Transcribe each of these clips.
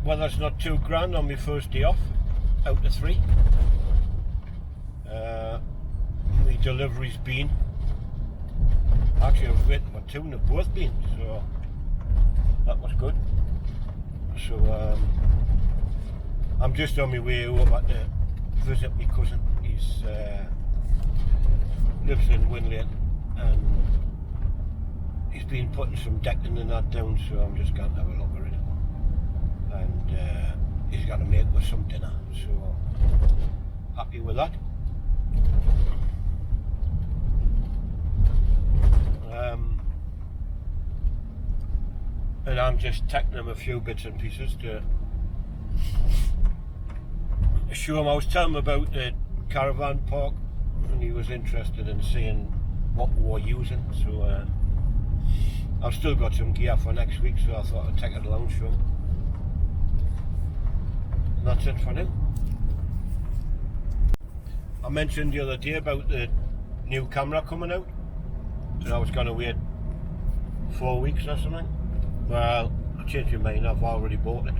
weather's not too grand on my first day off, out of 3. My delivery's been, actually I was waiting for 2 and they've both been, so that was good. So I'm just on my way over to visit my cousin. He's lives in Winlane and he's been putting some decking and that down, so I'm just going to have a look at it. And he's going to make us some dinner, so happy with that. And I'm just taking him a few bits and pieces to show him. I was telling him about the caravan park and he was interested in seeing what we were using, so I've still got some gear for next week, so I thought I'd take it along, show him. And that's it for now. I mentioned the other day about the new camera coming out, and I was going to wait 4 weeks or something. Well, I changed my mind, I've already bought it.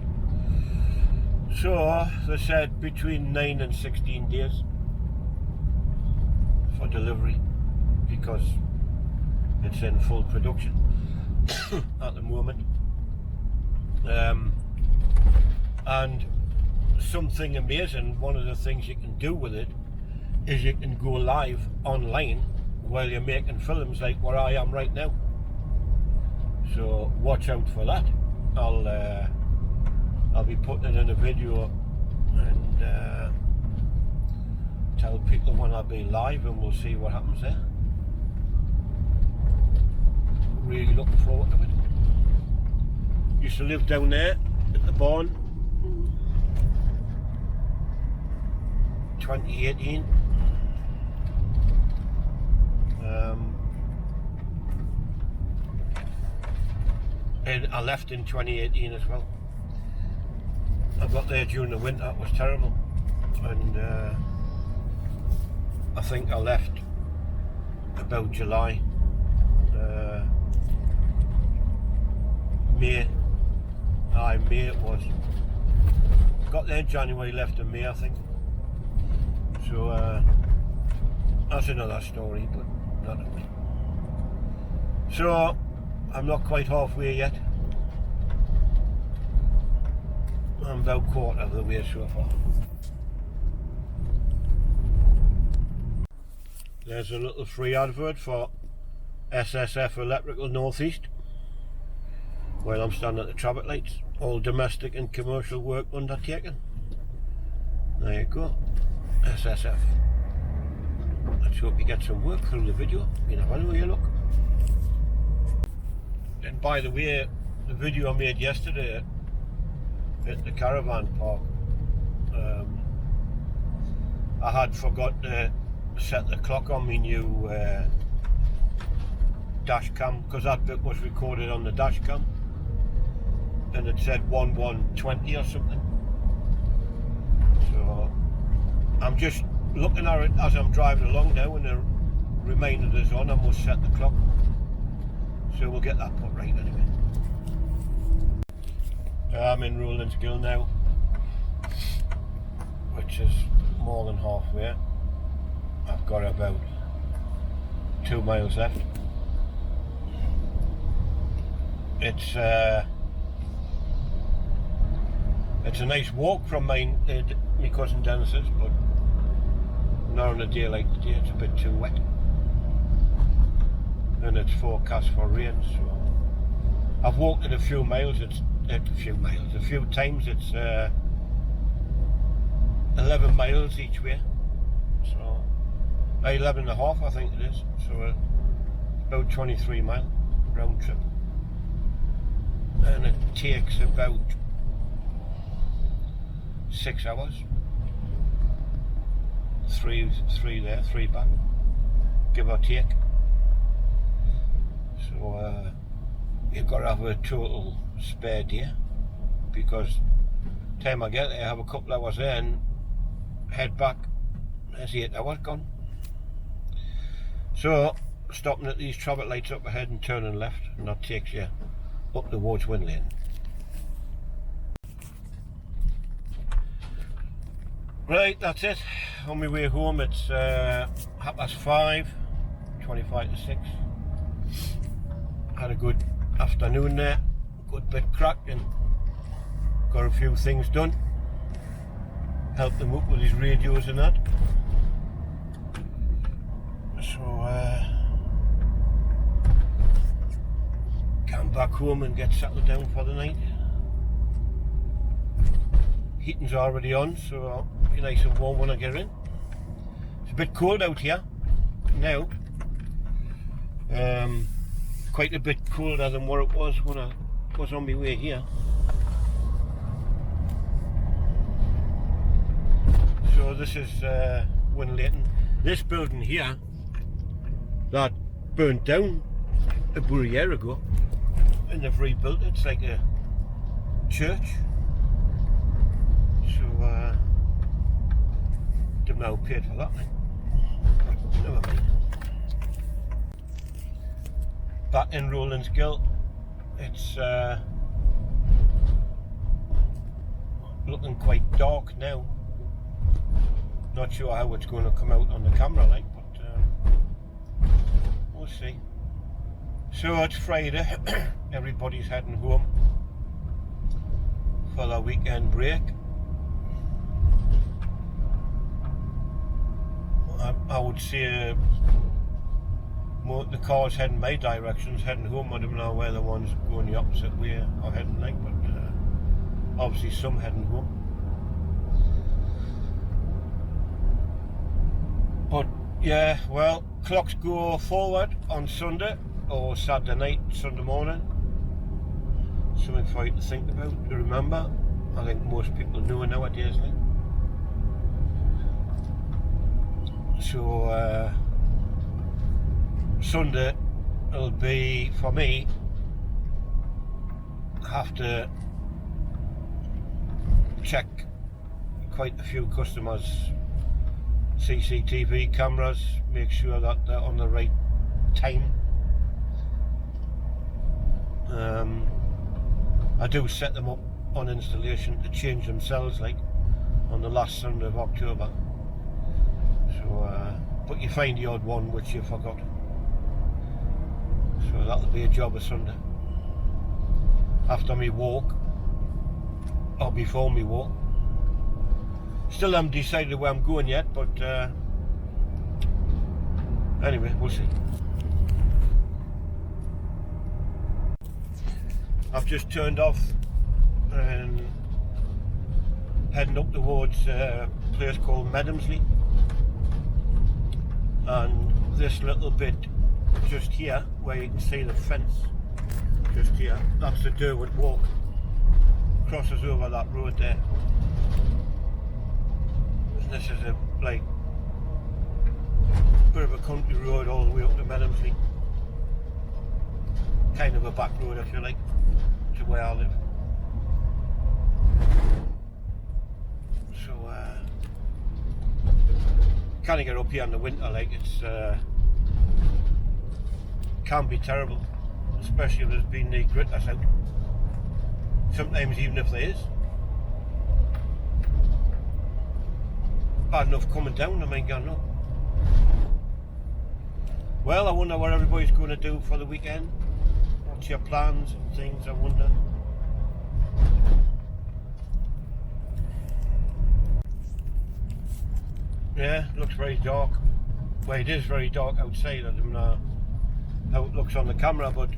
So they said between 9 and 16 days for delivery, because it's in full production at the moment. And something amazing, one of the things you can do with it is you can go live online while you're making films, like where I am right now. So watch out for that. I'll be putting it in a video and tell people when I'll be live, and we'll see what happens there. Really looking forward to it. Used to live down there at the barn. 2018. And I left in 2018 as well. I got there during the winter, it was terrible. And I think I left about July. May it was. Got there in January, left in May I think. So that's another story, but not a way. So I'm not quite halfway yet. I'm about a quarter of the way so far. There's a little free advert for SSF Electrical Northeast. While I'm standing at the traffic lights, all domestic and commercial work undertaken. There you go, SSF. Let's hope you get some work through the video. You never know where you look. And by the way, the video I made yesterday at the caravan park, I had forgot to set the clock on my new dash cam, because that bit was recorded on the dash cam and it said 1120 or something. So I'm just looking at it as I'm driving along now, and the reminder is on. I must set the clock, so we'll get that put right anyway. I'm in Rowlands Gill now, which is more than halfway. I've got about 2 miles left. It's a nice walk from my cousin Dennis's, but not on a day like today. It's a bit too wet, and it's forecast for rain. So I've walked it a few miles. A few times. It's 11 miles each way. So 11 and a half, I think it is. So about 23 mile round trip, and it takes about 6 hours. Three there, 3 back, give or take. So you've got to have a total spare day, because time I get there, I have a couple hours there and head back. There's 8 hours gone. So stopping at these traffic lights up ahead and turning left, and that takes you up towards Winlane. Right, that's it. On my way home, it's 5:30, 25 to 6. Had a good afternoon there, good bit cracked and got a few things done. Helped him up with his radios and that. So, come back home and get settled down for the night. Heating's already on, so it'll be nice and warm when I get in. It's a bit cold out here now. Quite a bit colder than what it was when I was on my way here. So this is Winlaton. This building here that burnt down about a year ago, and they've rebuilt it. It's like a church. So didn't know who paid for that, like. But never mind. Back in Rowlands Gill, it's looking quite dark now. Not sure how it's going to come out on the camera, like, but we'll see. So it's Friday. Everybody's heading home for their weekend break. I would say the cars heading my directions, heading home. I don't know where the ones going the opposite way are heading, like, but obviously some heading home. But yeah, well, clocks go forward on Sunday or Saturday night, Sunday morning. Something for you to think about, to remember. I think most people know nowadays, like. So Sunday it'll be, for me, I have to check quite a few customers' CCTV cameras, make sure that they're on the right time. I do set them up on installation to change themselves, like on the last Sunday of October. So, but you find the odd one which you forgot. So that'll be a job of Sunday. After me walk, or before me walk. Still haven't decided where I'm going yet, but anyway, we'll see. I've just turned off and heading up towards a place called Medhamsley, and this little bit just here where you can see the fence just here, that's the Derwent Walk, crosses over that road there. And this is a like bit of a country road all the way up to Medhamsley, kind of a back road if you like, to where I live. So can't get up here in the winter, like it's can be terrible, especially if there's been the gritters out. Sometimes even if there is. Bad enough coming down, I mean, going up. Well, I wonder what everybody's going to do for the weekend. What's your plans and things, I wonder. Yeah, looks very dark. Well, it is very dark outside. I don't know how it looks on the camera, but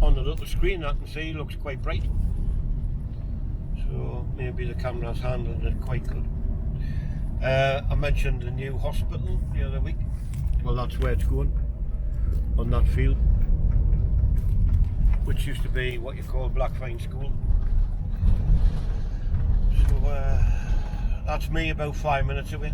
on the little screen I can see it looks quite bright. So maybe the camera's handling it quite good. I mentioned the new hospital the other week. Well, that's where it's going, on that field, which used to be what you call Blackfine School. So that's me about 5 minutes away.